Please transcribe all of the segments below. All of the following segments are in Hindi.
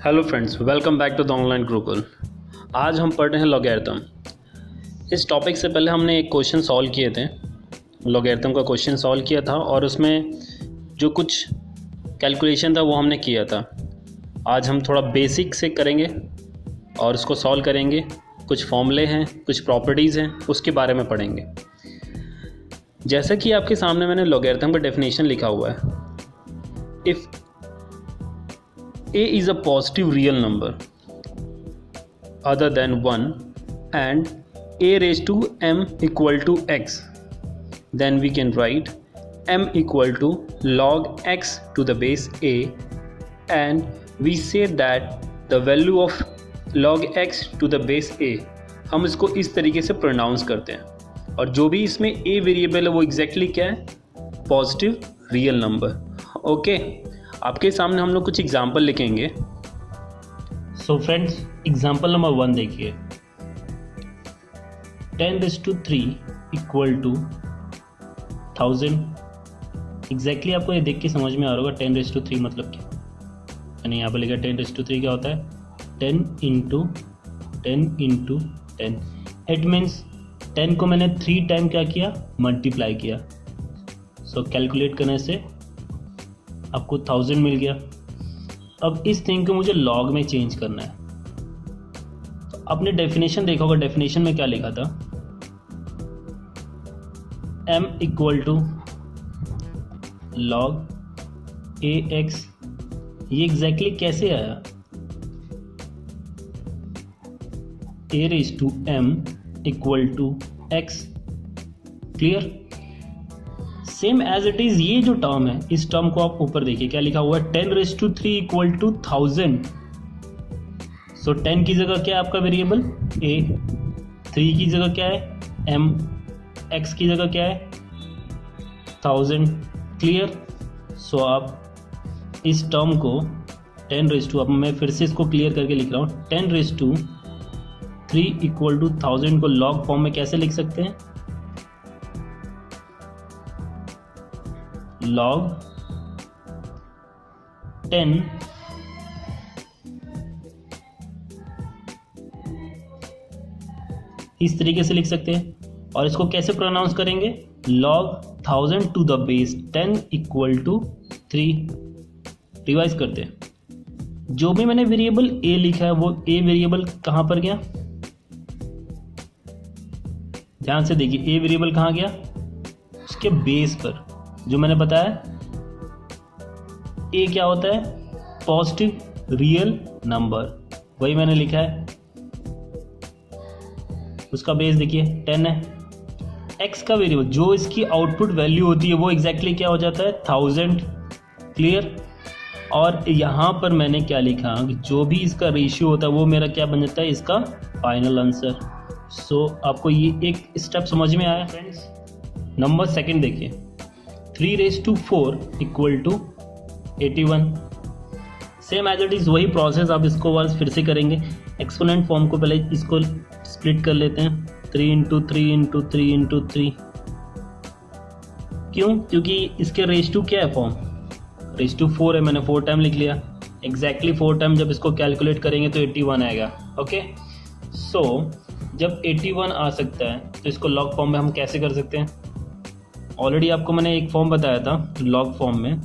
Hello friends, welcome back to the online Gurukul. आज हम पढ़ रहे हैं लॉगरिथम। इस टॉपिक से पहले हमने एक क्वेश्चन सॉल्व किए थे, लॉगरिथम का क्वेश्चन सॉल्व किया था और उसमें जो कुछ कैलकुलेशन था वो हमने किया था। आज हम थोड़ा बेसिक से करेंगे और उसको सॉल्व करेंगे। कुछ फॉर्मूले हैं, कुछ प्रॉपर्टीज़ हैं, उसके बारे में पढ़ेंगे। जैसा कि आपके सामने मैंने लॉगरिथम का डेफिनेशन लिखा हुआ है। If a is a positive real number other than 1 and a raised to m equal to x, then we can write m equal to log x to the base a, and we say that the value of log x to the base a, हम इसको इस तरीके से प्रोनाउंस करते हैं। और जो भी इसमें a वेरिएबल है वो एग्जैक्टली क्या है? Positive real number. ओके, आपके सामने हम लोग कुछ एग्जाम्पल लिखेंगे। सो फ्रेंड्स, एग्जाम्पल नंबर 1 देखिए। 10⁻³ इक्वल टू 1000। एग्जैक्टली आपको ये देख के समझ में आ रहा होगा 10⁻³ मतलब क्या। यानी यहाँ पर लिखा 10⁻³ क्या होता है? 10 इंटू 10। इट मीन्स 10 को मैंने 3 टाइम क्या किया? मल्टीप्लाई किया। सो कैलकुलेट करने से आपको 1000 मिल गया। अब इस थिंग को मुझे लॉग में चेंज करना है। तो आपने डेफिनेशन देखा होगा, डेफिनेशन में क्या लिखा था? m equal to log a x. ये एग्जैक्टली कैसे आया? a raise to m equal to x। Clear? Same as it is ये जो टर्म है, इस टर्म को आप ऊपर देखिए क्या लिखा हुआ है? 10⁻³ इक्वल टू 1000। सो 10 की जगह क्या है आपका वेरिएबल? a। 3 की जगह क्या है? m। x की जगह क्या है? 1000। क्लियर? सो आप इस टर्म को 10⁻², अब मैं फिर से इसको क्लियर करके लिख रहा हूँ। 10⁻³ इक्वल टू 1000 को लॉग फॉर्म में कैसे लिख सकते हैं? log 10 इस तरीके से लिख सकते हैं। और इसको कैसे प्रोनाउंस करेंगे? log 1000 to the base 10 equal to 3। Revise करते हैं। जो भी मैंने वेरिएबल a लिखा है वो a वेरिएबल कहां पर गया? ध्यान से देखिए, a वेरिएबल कहां गया? उसके बेस पर। जो मैंने बताया ए क्या होता है? Positive real number. वही मैंने लिखा है। उसका बेस देखिए 10 है। एक्स का वेरिएबल जो इसकी आउटपुट वैल्यू होती है वो एग्जैक्टली क्या हो जाता है? 1000। क्लियर? और यहाँ पर मैंने क्या लिखा? जो भी इसका रेशियो होता है वो मेरा क्या बन जाता है? इसका फाइनल आंसर। सो आपको ये एक स्टेप समझ में आया फ्रेंड्स? नंबर सेकंड देखिए। 3⁻4 equal to 81। Same as it is वही प्रोसेस, आप इसको वर्स फिर से करेंगे। एक्सपोनेंट फॉर्म को पहले इसको स्प्लिट कर लेते हैं। 3 इंटू 3 इंटू 3 इंटू 3। क्यों? क्योंकि इसके रेज़ टू क्या है फॉर्म? रेज़ टू 4 है, मैंने 4 टाइम लिख लिया। एग्जैक्टली 4 टाइम जब इसको कैलकुलेट करेंगे तो 81 आएगा। ओके, सो जब 81 आ सकता है तो इसको लॉग फॉर्म में हम कैसे कर सकते हैं? ऑलरेडी आपको मैंने एक फॉर्म बताया था लॉग फॉर्म में,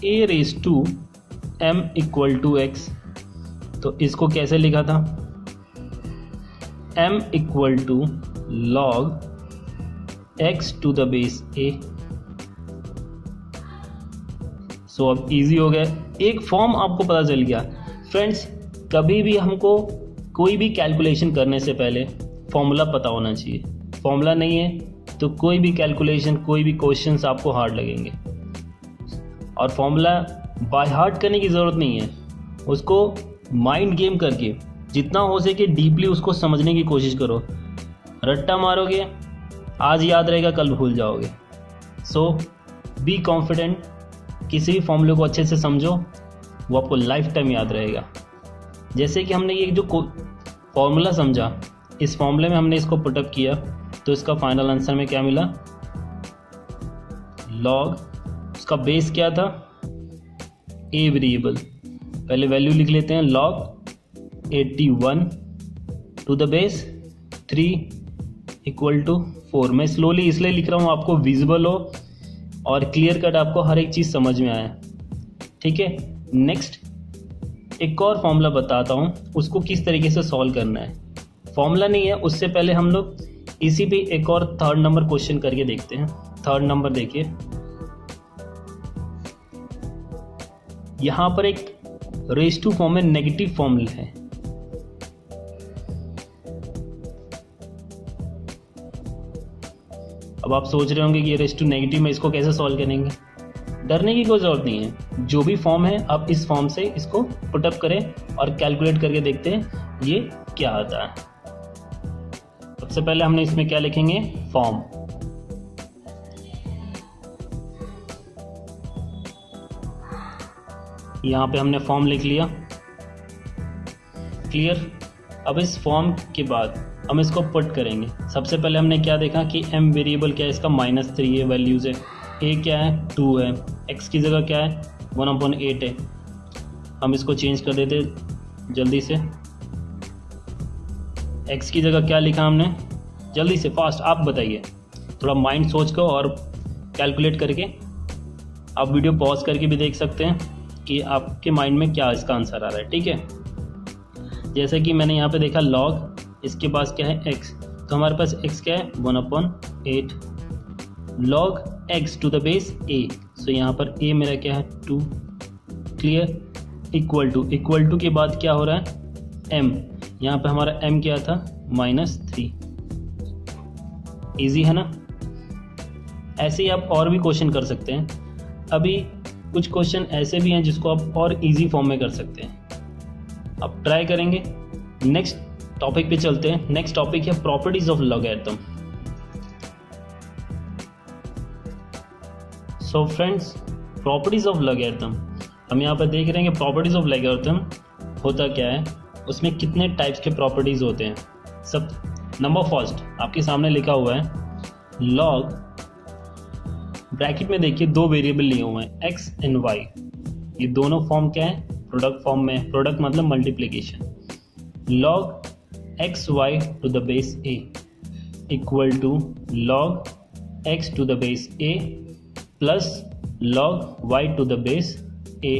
a raise to m equal to x। तो इसको कैसे लिखा था? m equal to log x to the base a। So अब इजी हो गया, एक फॉर्म आपको पता चल गया। फ्रेंड्स, कभी भी हमको कोई भी कैलकुलेशन करने से पहले फॉर्मूला पता होना चाहिए। फॉर्मूला नहीं है तो कोई भी कैलकुलेशन, कोई भी क्वेश्चंस आपको हार्ड लगेंगे। और फॉर्मूला बाय हार्ट करने की ज़रूरत नहीं है, उसको माइंड गेम करके जितना हो सके डीपली उसको समझने की कोशिश करो। रट्टा मारोगे, आज याद रहेगा, कल भूल जाओगे। सो बी कॉन्फिडेंट, किसी भी फॉर्मूले को अच्छे से समझो, वो आपको लाइफ टाइम याद रहेगा। जैसे कि हमने ये जो फॉर्मूला समझा, इस फॉर्मूले में हमने इसको पुटअप किया तो इसका फाइनल आंसर में क्या मिला? लॉग, उसका बेस क्या था? A variable. पहले वैल्यू लिख लेते हैं, log 81 to the base 3 equal to 4। मैं स्लोली इसलिए लिख रहा हूँ आपको विजिबल हो और क्लियर कट आपको हर एक चीज़ समझ में आए, ठीक है। नेक्स्ट एक और फॉर्मूला बताता हूँ, उसको किस तरीके से सॉल्व करना है। फॉर्मूला नहीं है, उससे पहले हम लोग इसी पे एक और थर्ड नंबर क्वेश्चन करके देखते हैं। थर्ड नंबर देखिए, यहां पर एक रेज टू फॉर्म में नेगेटिव फॉर्मूला है। अब आप सोच रहे होंगे कि ये रेज टू नेगेटिव में इसको कैसे सॉल्व करेंगे। डरने की कोई जरूरत नहीं है, जो भी फॉर्म है आप इस फॉर्म से इसको पुटअप करें और कैलकुलेट करके देखते हैं ये क्या आता है। सबसे पहले हमने इसमें क्या लिखेंगे, फॉर्म। यहां पे हमने फॉर्म लिख लिया, क्लियर। अब इस फॉर्म के बाद हम इसको पुट करेंगे। सबसे पहले हमने क्या देखा कि m वेरिएबल क्या है इसका, -3 है वैल्यूज है, a क्या है 2 है, x की जगह क्या है 1/8 है। हम इसको चेंज कर देते जल्दी से। x की जगह क्या लिखा हमने, जल्दी से फास्ट आप बताइए, थोड़ा माइंड सोच कर और कैलकुलेट करके। आप वीडियो पॉज करके भी देख सकते हैं कि आपके माइंड में क्या इसका आंसर आ रहा है, ठीक है। जैसे कि मैंने यहाँ पे देखा log, इसके पास क्या है x, तो हमारे पास x क्या है 1/8 log x to the base a। So यहाँ पर a मेरा क्या है 2, क्लियर। इक्वल टू के बाद क्या हो रहा है m, यहाँ पे हमारा m क्या था -3। इजी है ना। ऐसे ही आप और भी क्वेश्चन कर सकते हैं। अभी कुछ क्वेश्चन ऐसे भी हैं जिसको आप और इजी फॉर्म में कर सकते हैं, आप ट्राई करेंगे। नेक्स्ट टॉपिक पे चलते हैं। नेक्स्ट टॉपिक है properties of logarithm. So friends, properties of logarithm हम यहाँ पर देख रहे हैं कि प्रॉपर्टीज ऑफ लॉगरिथम होता क्या है, उसमें कितने टाइप्स के प्रॉपर्टीज होते हैं। सब नंबर फर्स्ट आपके सामने लिखा हुआ है लॉग, ब्रैकेट में देखिए दो वेरिएबल लिए हुए हैं x एंड y। ये दोनों फॉर्म क्या है, प्रोडक्ट फॉर्म में। प्रोडक्ट मतलब multiplication. log x y to the base a equal to log x to the base a plus log y to the base a।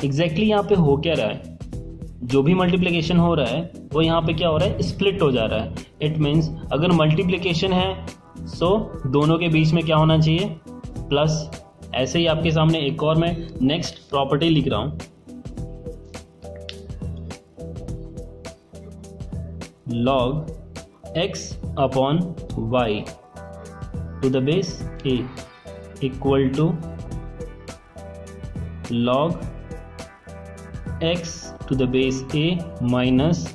Exactly यहाँ पे हो क्या रहा है, जो भी मल्टीप्लिकेशन हो रहा है वो यहाँ पे क्या हो रहा है, स्प्लिट हो जा रहा है। इट मीन्स अगर मल्टीप्लिकेशन है सो दोनों के बीच में क्या होना चाहिए, प्लस। ऐसे ही आपके सामने एक और मैं नेक्स्ट प्रॉपर्टी लिख रहा हूं, log x upon y to the base a equal to log x to the base a minus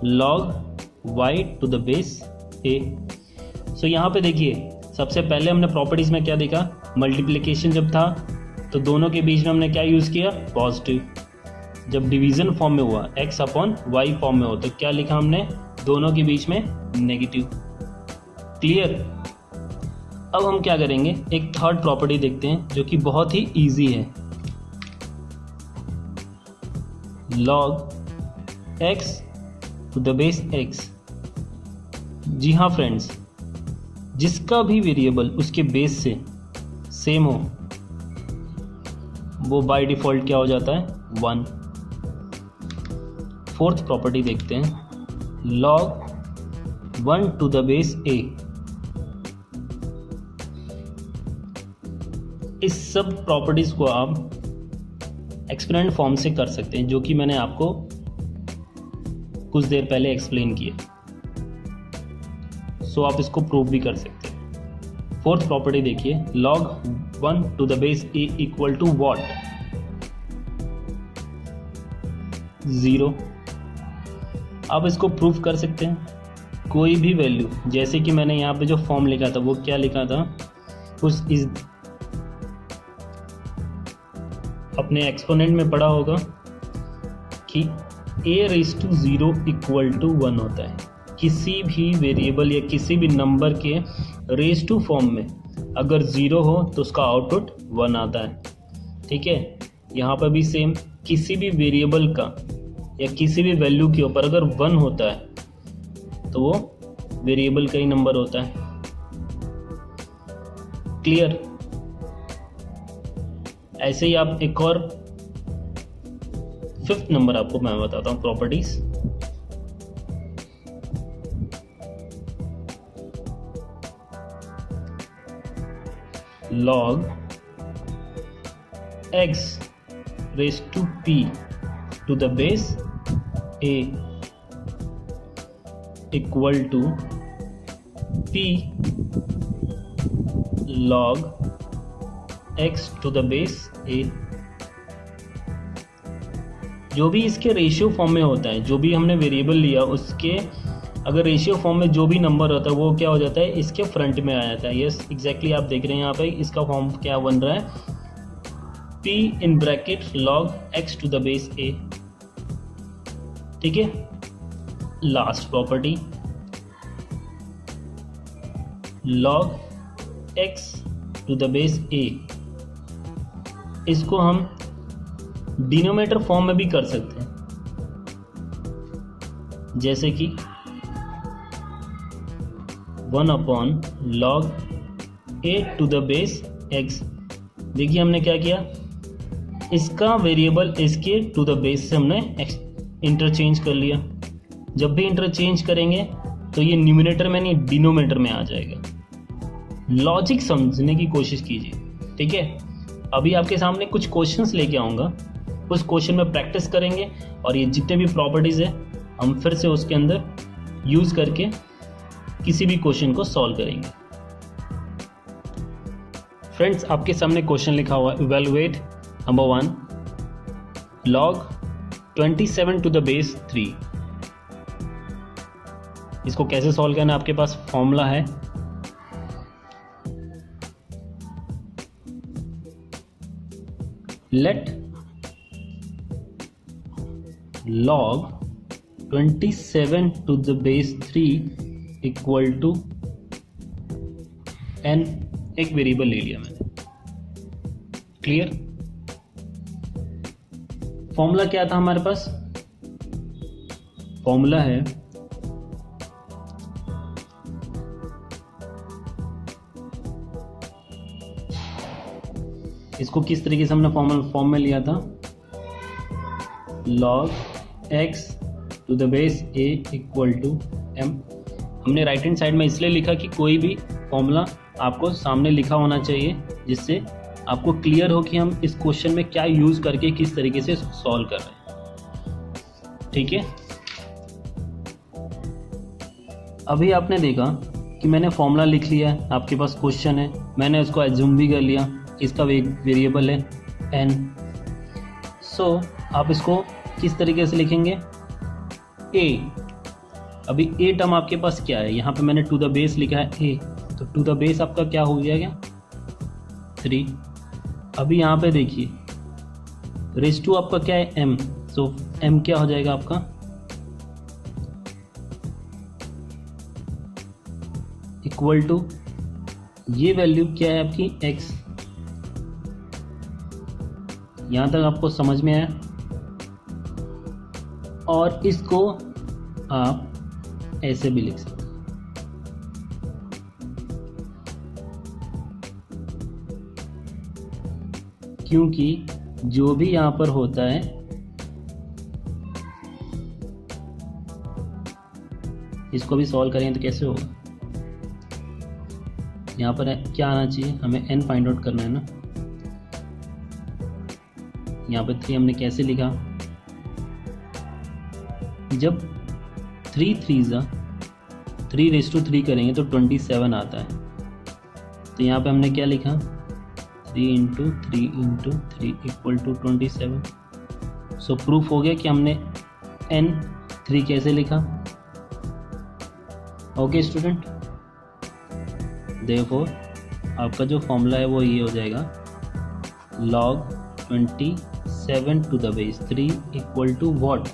log y to the base a। So यहाँ पे देखिए सबसे पहले हमने प्रॉपर्टीज में क्या देखा, मल्टीप्लिकेशन जब था तो दोनों के बीच में हमने क्या यूज़ किया, पॉजिटिव। जब डिवीजन फॉर्म में हुआ x अपॉन वाई फॉर्म में हो तो क्या लिखा हमने, दोनों के बीच में नेगेटिव। क्लियर। अब हम क्या करेंगे, एक थर्ड प्रॉपर्टी देखते हैं जो कि बहुत ही इजी है। log x to the base x। जी हाँ फ्रेंड्स, जिसका भी वेरिएबल उसके बेस से सेम हो वो बाय डिफॉल्ट क्या हो जाता है, 1। फोर्थ प्रॉपर्टी देखते हैं, log 1 to the base a। इस सब प्रॉपर्टीज को आप एक्सपोनेंट फॉर्म से कर सकते हैं, जो कि मैंने आपको कुछ देर पहले एक्सप्लेन किया। सो आप इसको प्रूव भी कर सकते हैं। फोर्थ प्रॉपर्टी देखिए, log 1 to the base a equal to what, 0। आप इसको प्रूव कर सकते हैं कोई भी वैल्यू, जैसे कि मैंने यहाँ पे जो फॉर्म लिखा था वो क्या लिखा था, उस इस अपने एक्सपोनेंट में पढ़ा होगा कि a⁻0 इक्वल टू 1 होता है। किसी भी वेरिएबल या किसी भी नंबर के रेज टू फॉर्म में अगर 0 हो तो उसका आउटपुट 1 आता है। ठीक है, यहाँ पर भी सेम, किसी भी वेरिएबल का या किसी भी वैल्यू के ऊपर अगर 1 होता है तो वो वेरिएबल का ही नंबर होता है। क्लियर? ऐसे ही आप एक और 5th नंबर आपको मैं बताता हूं, properties. log x raised to p to the base a equal to p log x to the base a। जो भी इसके रेशियो फॉर्म में होता है, जो भी हमने वेरिएबल लिया उसके अगर रेशियो फॉर्म में जो भी नंबर होता है वो क्या हो जाता है, इसके फ्रंट में आ जाता है। यस एग्जैक्टली आप देख रहे हैं यहाँ पे इसका फॉर्म क्या बन रहा है, p in bracket log x to the base a। ठीक है। Last property log x to the base a, इसको हम डिनोमिनेटर फॉर्म में भी कर सकते हैं, जैसे कि 1/log a to the base x। देखिए हमने क्या किया, इसका वेरिएबल इसके टू द बेस से हमने इंटरचेंज कर लिया। जब भी इंटरचेंज करेंगे तो ये न्यूमिनेटर में नहीं डिनोमिनेटर में आ जाएगा। लॉजिक समझने की कोशिश कीजिए। ठीक है। अभी आपके सामने कुछ क्वेश्चंस लेके आऊँगा, उस क्वेश्चन में प्रैक्टिस करेंगे और ये जितने भी प्रॉपर्टीज़ है हम फिर से उसके अंदर यूज़ करके किसी भी क्वेश्चन को सॉल्व करेंगे। फ्रेंड्स, आपके सामने क्वेश्चन लिखा हुआ है, evaluate number 1 log 27 to the base 3। इसको कैसे सॉल्व करना है, आपके पास फॉर्मूला है। Let log 27 to the base 3 equal to n। एक वेरिएबल ले लिया मैंने। क्लियर? फॉर्मूला क्या था हमारे पास? फॉर्मूला है इसको किस तरीके से हमने फॉर्म में लिया था, log x to the base a equal to m। हमने राइट हैंड साइड में इसलिए लिखा कि कोई भी फॉर्मूला आपको सामने लिखा होना चाहिए, जिससे आपको क्लियर हो कि हम इस क्वेश्चन में क्या यूज़ करके किस तरीके से सॉल्व कर रहे हैं। ठीक है। अभी आपने देखा कि मैंने फॉर्मूला लिख लिया है, आपके पास क्वेश्चन है, मैंने उसको एज्यूम भी कर लिया, इसका वेरिएबल है n। सो आप इसको किस तरीके से लिखेंगे, a। अभी a टर्म आपके पास क्या है, यहाँ पे मैंने टू द बेस लिखा है a, तो टू द बेस आपका क्या हो गया, क्या 3। अभी यहाँ पे देखिए रेस टू आपका क्या है m, सो m क्या हो जाएगा आपका इक्वल टू, ये वैल्यू क्या है आपकी x। यहाँ तक आपको समझ में आया? और इसको आप ऐसे भी लिख सकते हैं, क्योंकि जो भी यहाँ पर होता है इसको भी सॉल्व करेंगे तो कैसे होगा, यहाँ पर क्या आना चाहिए, हमें n फाइंड आउट करना है ना। यहाँ पर 3 हमने कैसे लिखा, जब 3 रेज़ टू 3 करेंगे तो 27 आता है। तो यहाँ पे हमने क्या लिखा, 3 into 3 equal to 27। So proof हो गया कि हमने n3 कैसे लिखा। ओके स्टूडेंट, देयरफॉर आपका जो फॉर्मूला है वो ये हो जाएगा, log 27 to the base 3 equal to what,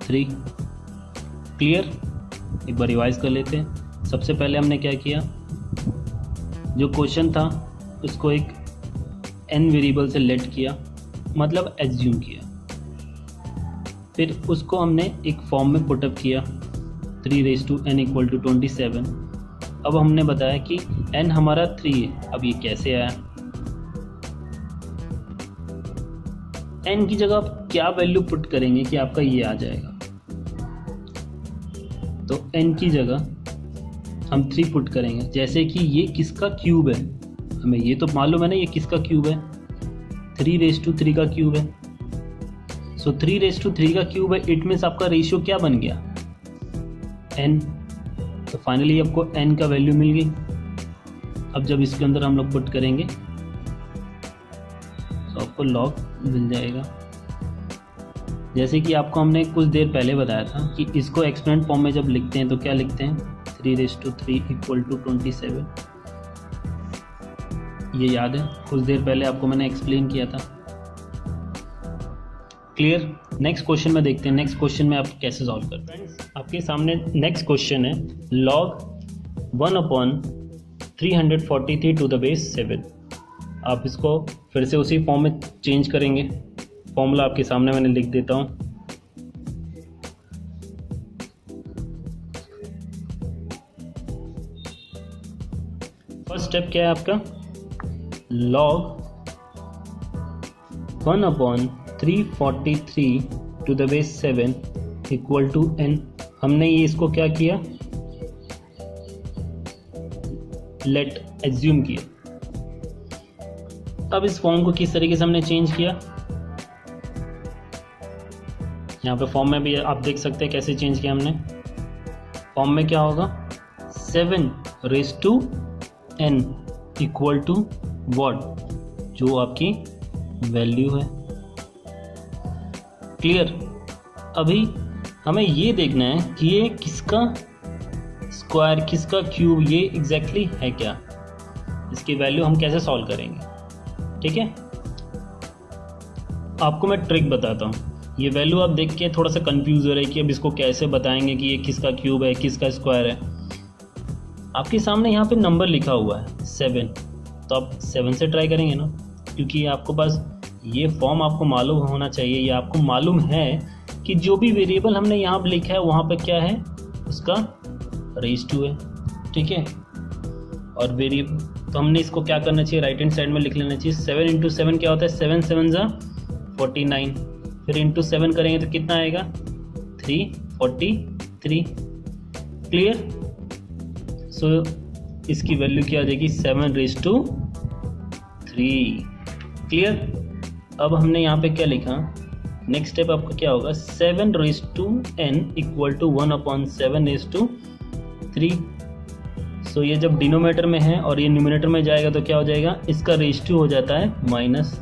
3। Clear? एक बार रिवाइज कर लेते हैं। सबसे पहले हमने क्या किया, जो क्वेश्चन था उसको एक n वेरिएबल से लेट किया, मतलब एज्यूम किया, फिर उसको हमने एक फॉर्म में पुटअप किया 3n = 27। अब हमने बताया कि n हमारा 3 है। अब ये कैसे आया, n की जगह आप क्या वैल्यू पुट करेंगे कि आपका ये आ जाएगा। तो n की जगह हम 3 पुट करेंगे, जैसे कि ये किसका क्यूब है, हमें ये तो मालूम है ना ये किसका क्यूब है, 3³ का क्यूब है। सो 3³ का क्यूब है, इट मीन्स आपका रेशियो क्या बन गया, n। तो फाइनली आपको n का वैल्यू मिल गई। अब जब इसके अंदर हम लोग पुट करेंगे तो आपको log मिल जाएगा। जैसे कि आपको हमने कुछ देर पहले बताया था कि इसको एक्सपोनेंट फॉर्म में जब लिखते हैं तो क्या लिखते हैं, 3³ = 27। ये याद है, कुछ देर पहले आपको मैंने एक्सप्लेन किया था। क्लियर। नेक्स्ट क्वेश्चन में देखते हैं, नेक्स्ट क्वेश्चन में आप कैसे सॉल्व करते हैं। आपके सामने नेक्स्ट क्वेश्चन है log 1/343 आप इसको फिर से उसी फॉर्म में चेंज करेंगे। फॉर्मूला आपके सामने मैंने लिख देता हूँ। फर्स्ट स्टेप क्या है आपका, log 1/343 = n। हमने ये इसको क्या किया, लेट एज्यूम किया। अब इस फॉर्म को किस तरीके से हमने चेंज किया, यहाँ पे फॉर्म में भी आप देख सकते हैं कैसे चेंज किया हमने। फॉर्म में क्या होगा, 7n = what, जो आपकी वैल्यू है। क्लियर। अभी हमें ये देखना है कि ये किसका स्क्वायर किसका क्यूब ये एग्जैक्टली है क्या, इसकी वैल्यू हम कैसे सॉल्व करेंगे। ठीक है, आपको मैं ट्रिक बताता हूँ। ये वैल्यू आप देख के थोड़ा सा कंफ्यूज हो रहे हैं कि अब इसको कैसे बताएंगे कि ये किसका क्यूब है किसका स्क्वायर है। आपके सामने यहाँ पे नंबर लिखा हुआ है 7, तो आप 7 से ट्राई करेंगे ना, क्योंकि आपको बस ये फॉर्म आपको मालूम होना चाहिए। ये आपको मालूम है कि जो भी वेरिएबल हमने यहाँ पे लिखा है वहाँ पे क्या है, उसका रेज़ टू है। ठीक है, और वेरिएबल तो हमने इसको क्या करना चाहिए, राइट हैंड साइड में लिख लेना चाहिए। 7 × 7 क्या होता है, 7 7 = 49, फिर इंटू 7 करेंगे तो कितना आएगा, 343। क्लियर। सो इसकी वैल्यू क्या आ जाएगी, 7⁻3। क्लियर। अब हमने यहाँ पे क्या लिखा, नेक्स्ट स्टेप आपका क्या होगा, 7n = 1/7⁻3। सो ये जब डिनोमिनेटर में है और ये न्यूमरेटर में जाएगा तो क्या हो जाएगा, इसका रेशियो हो जाता है minus.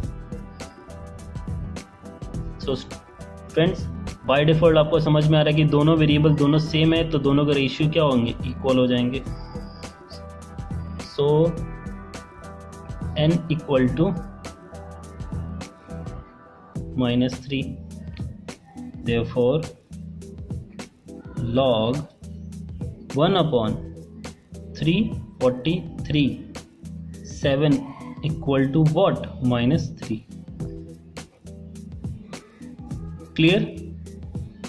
So friends, by default आपको समझ में आ रहा है कि दोनों वेरिएबल दोनों सेम है तो दोनों का रेशियो क्या होंगे, इक्वल हो जाएंगे। सो n = -3, therefore log 1/343 7 = what, -3। Clear.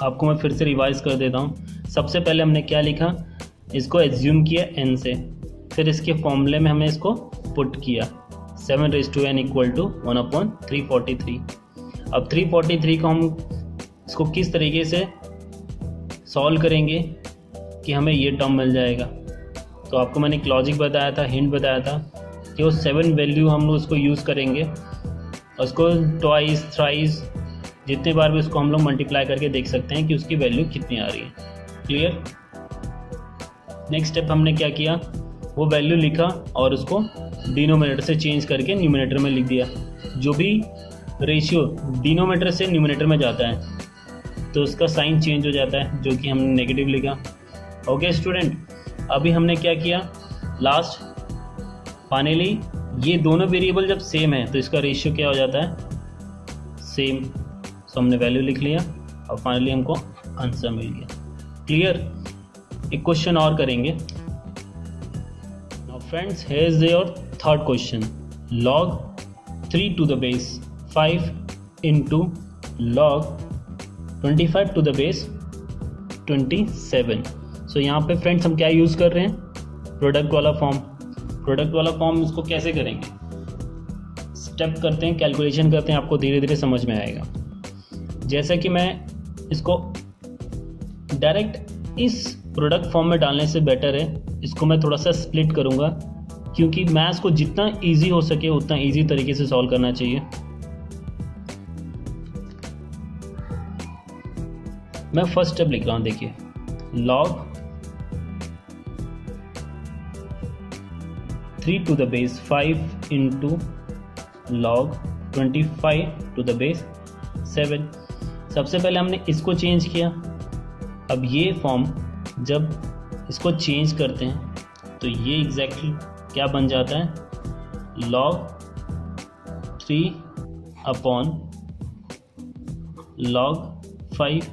आपको मैं फिर से रिवाइज कर देता हूँ। सबसे पहले हमने क्या लिखा, इसको एज्यूम किया n से, फिर इसके फॉर्मूले में हमने इसको पुट किया 7n = 1/343। अब 343 को हम इसको किस तरीके से सॉल्व करेंगे कि हमें ये टर्म मिल जाएगा। तो आपको मैंने एक लॉजिक बताया था, हिंट बताया था कि वो 7 वैल्यू हम लोग उसको यूज़ करेंगे, उसको ट्वाइस थ्राइस जितने बार भी उसको हम लोग मल्टीप्लाई करके देख सकते हैं कि उसकी वैल्यू कितनी आ रही है। क्लियर। नेक्स्ट स्टेप हमने क्या किया, वो वैल्यू लिखा और उसको डिनोमिनेटर से चेंज करके न्यूमरेटर में लिख दिया। जो भी रेशियो डिनोमिनेटर से न्यूमरेटर में जाता है तो उसका साइन चेंज हो जाता है, जो कि हमने नेगेटिव लिखा। ओके स्टूडेंट, अभी हमने क्या किया, लास्ट फाइनली ये दोनों वेरिएबल जब सेम है तो इसका रेशियो क्या हो जाता है, सेम। सो हमने वैल्यू लिख लिया और फाइनली हमको आंसर मिल गया। क्लियर। एक क्वेश्चन और करेंगे। Now friends, here is your third question, log 3 to the base 5 into log 25 to the base 27। सो यहाँ पे फ्रेंड्स हम क्या यूज़ कर रहे हैं, प्रोडक्ट वाला फॉर्म। प्रोडक्ट वाला फॉर्म इसको कैसे करेंगे, स्टेप करते हैं, कैलकुलेशन करते हैं, आपको धीरे धीरे समझ में आएगा। जैसा कि मैं इसको डायरेक्ट इस प्रोडक्ट फॉर्म में डालने से बेटर है इसको मैं थोड़ा सा स्प्लिट करूँगा, क्योंकि मैथ्स को जितना इजी हो सके उतना इजी तरीके से सॉल्व करना चाहिए। मैं फर्स्ट स्टेप लिख रहा हूँ, देखिए log 3 to the base 5 into log 25 to the base 7। सबसे पहले हमने इसको चेंज किया। अब ये फॉर्म जब इसको चेंज करते हैं तो ये एग्जैक्टली क्या बन जाता है, log 3 upon log 5।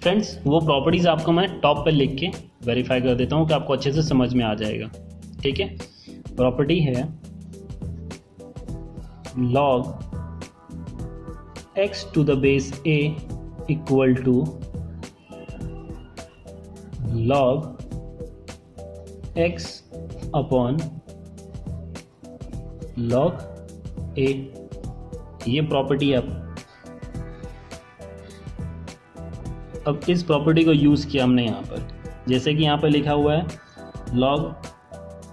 फ्रेंड्स वो प्रॉपर्टीज़ आपको मैं टॉप पे लिख के वेरीफाई कर देता हूँ कि आपको अच्छे से समझ में आ जाएगा। ठीक है, प्रॉपर्टी है log x to the base a equal to log x upon log a। ये प्रॉपर्टी है। अब इस प्रॉपर्टी को यूज़ किया हमने यहाँ पर, जैसे कि यहाँ पर लिखा हुआ है log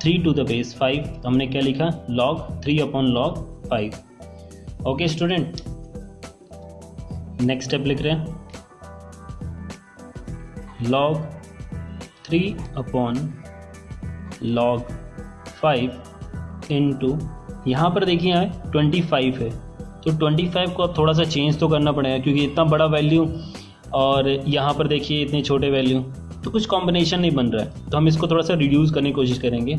3 to the base 5, तो हमने क्या लिखा, log 3 upon log 5। Okay student, next step लिख रहे हैं log 3 upon log 5 इंटू, यहाँ पर देखिए 25 है, तो 25 को अब थोड़ा सा चेंज तो करना पड़ेगा, क्योंकि इतना बड़ा वैल्यू और यहाँ पर देखिए इतने छोटे वैल्यू, तो कुछ कॉम्बिनेशन नहीं बन रहा है। तो हम इसको थोड़ा सा रिड्यूस करने की कोशिश करेंगे।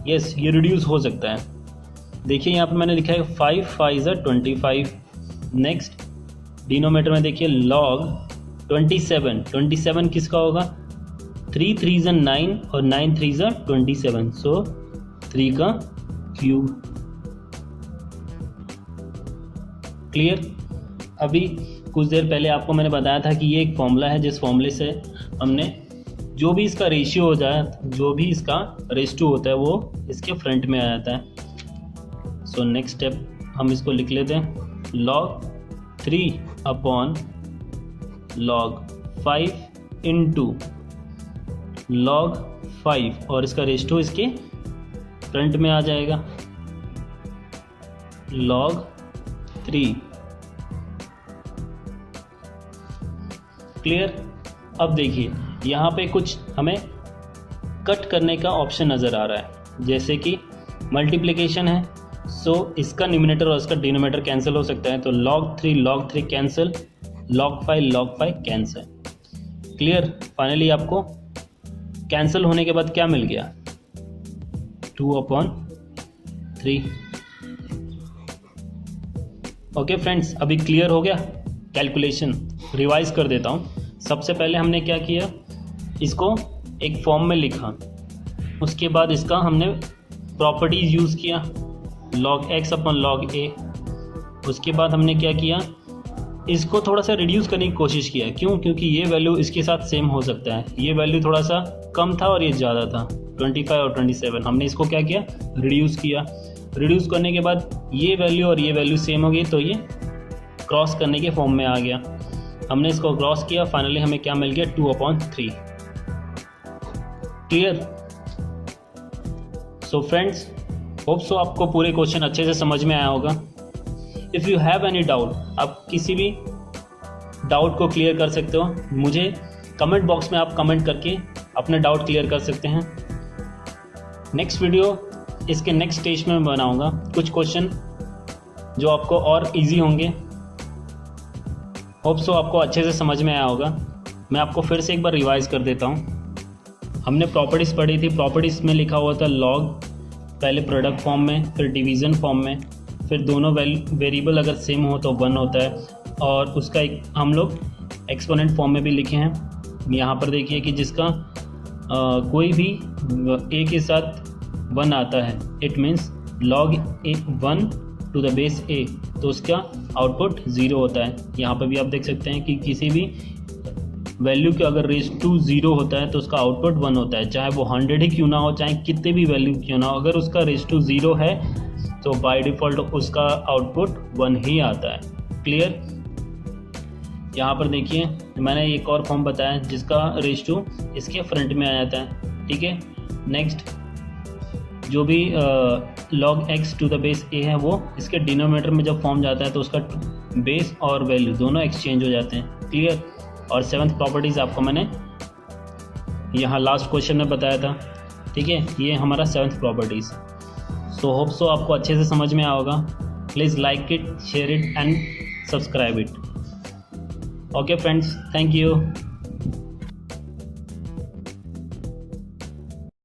यस, ये रिड्यूस हो सकता है। देखिए यहाँ पर मैंने लिखा है 5 5 = 25। नेक्स्ट डिनोमीटर में देखिए log 27 किसका होगा, 3 3 = 9 और 9 3 = 27, सो 3 का क्यूब। क्लियर। अभी कुछ देर पहले आपको मैंने बताया था कि ये एक फॉर्मूला है, जिस फॉर्मूले से हमने जो भी इसका रेशियो हो जाए, जो भी इसका रेशियो होता है वो इसके फ्रंट में आ जाता है। सो नेक्स्ट स्टेप हम इसको लिख लेते हैं log 3 upon log 5 into log 5, और इसका रेशियो इसके फ्रंट में आ जाएगा log 3। क्लियर। अब देखिए यहाँ पे कुछ हमें कट करने का ऑप्शन नज़र आ रहा है, जैसे कि मल्टीप्लिकेशन है, सो इसका न्यूमरेटर और इसका डिनोमिनेटर कैंसिल हो सकता है, तो log 3 cancel, log 5 cancel. Clear. Finally आपको कैंसिल होने के बाद क्या मिल गया, 2/3। ओके फ्रेंड्स, अभी क्लियर हो गया। कैलकुलेशन रिवाइज कर देता हूँ। सबसे पहले हमने क्या किया, इसको एक फॉर्म में लिखा, उसके बाद इसका हमने प्रॉपर्टीज़ यूज़ किया log x upon log a। उसके बाद हमने क्या किया, इसको थोड़ा सा रिड्यूस करने की कोशिश किया। क्यों? क्योंकि ये वैल्यू इसके साथ सेम हो सकता है, ये वैल्यू थोड़ा सा कम था और ये ज़्यादा था, 25 और 27। हमने इसको क्या किया, रिड्यूस किया। रिड्यूस करने के बाद ये वैल्यू और ये वैल्यू सेम हो गई, तो ये क्रॉस करने के फॉर्म में आ गया। हमने इसको क्रॉस किया, फाइनली हमें क्या मिल गया, 2/3। Clear. So friends, hope so आपको पूरे क्वेश्चन अच्छे से समझ में आया होगा। If you have any doubt, आप किसी भी डाउट को क्लियर कर सकते हो, मुझे कमेंट बॉक्स में आप कमेंट करके अपने डाउट क्लियर कर सकते हैं। नेक्स्ट वीडियो इसके नेक्स्ट स्टेज में बनाऊंगा, कुछ क्वेश्चन जो आपको और इजी होंगे। होप सो आपको अच्छे से समझ में आया होगा। मैं आपको फिर से एक बार रिवाइज कर देता हूँ। हमने प्रॉपर्टीज़ पढ़ी थी, प्रॉपर्टीज़ में लिखा हुआ था log, पहले प्रोडक्ट फॉर्म में, फिर डिवीज़न फॉर्म में, फिर दोनों वेरिएबल अगर सेम हो तो 1 होता है, और उसका एक हम लोग एक्सपोनेंट फॉर्म में भी लिखे हैं। यहाँ पर देखिए कि जिसका कोई भी a के साथ 1 आता है, it means log a 1 to the base a, तो उसका आउटपुट 0 होता है। यहाँ पर भी आप देख सकते हैं कि किसी भी वैल्यू के अगर रेस टू 0 होता है तो उसका आउटपुट 1 होता है, चाहे वो 100 ही क्यों ना हो, चाहे कितने भी वैल्यू क्यों ना हो, अगर उसका रेस टू 0 है तो बाय डिफ़ॉल्ट उसका आउटपुट 1 ही आता है। क्लियर? यहाँ पर देखिए मैंने एक और फॉर्म बताया जिसका रेस टू इसके फ्रंट में आ जाता है। ठीक है, नेक्स्ट जो भी log x to the base a है वो इसके डिनोमिनेटर में जब फॉर्म जाता है तो उसका बेस और वैल्यू दोनों एक्सचेंज हो जाते हैं। क्लियर? और 7th प्रॉपर्टीज़ आपको मैंने यहाँ लास्ट क्वेश्चन में बताया था। ठीक है, ये हमारा 7th properties. So hope so आपको अच्छे से समझ में आया होगा। Please like it, share it and subscribe it. Okay friends, thank you.